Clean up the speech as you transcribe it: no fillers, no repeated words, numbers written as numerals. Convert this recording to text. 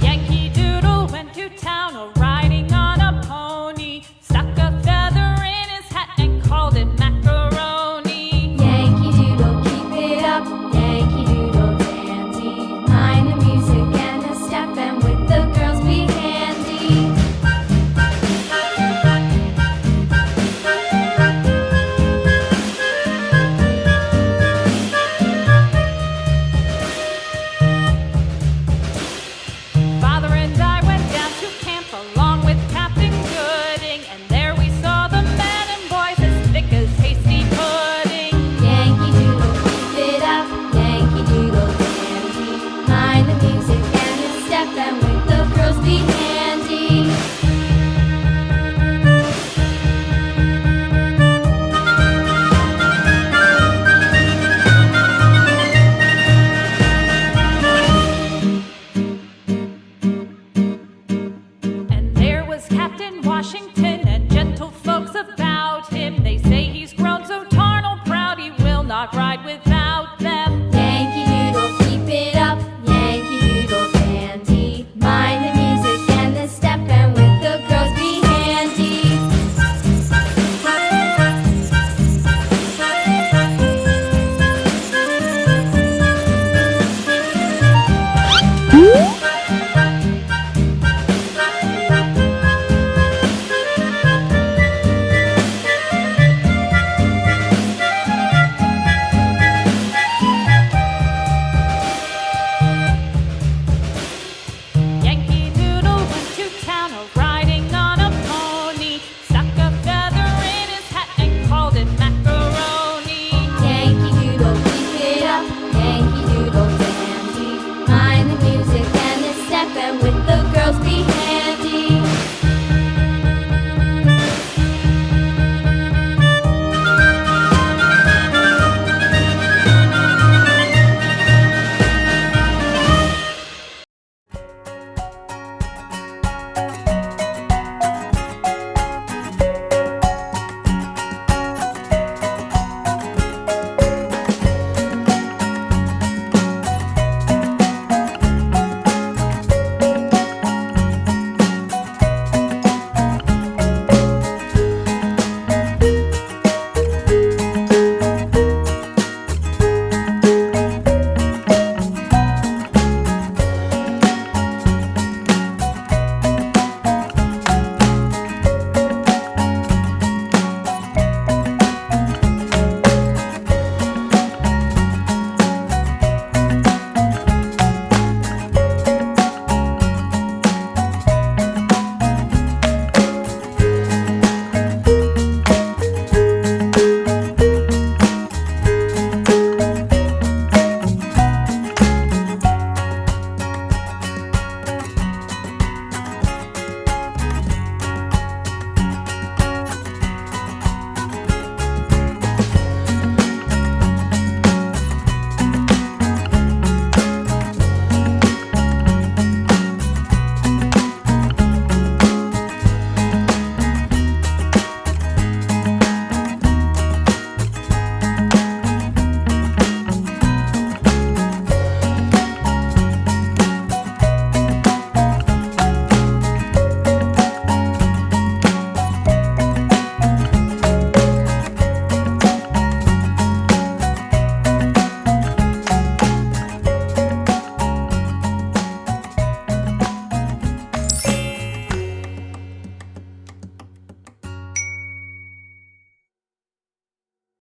Yankee Doodle went to town riding on a pony, stuck a feather in his hat and called it macaroni. Yankee Doodle, keep it up, Yankee Doodle dandy. Mind the music and the step, and with the girls be handy. Father and I went down to camp along with Captain Gooding, and there we saw the men and boys as thick as hasty pudding. Yankee Doodle, keep it up, Yankee Doodle dandy. Mind the music and the step, and with the girls be handy. And there was Captain Washington and gentle folks about him. They say he's grown so tarnal proud he will not ride with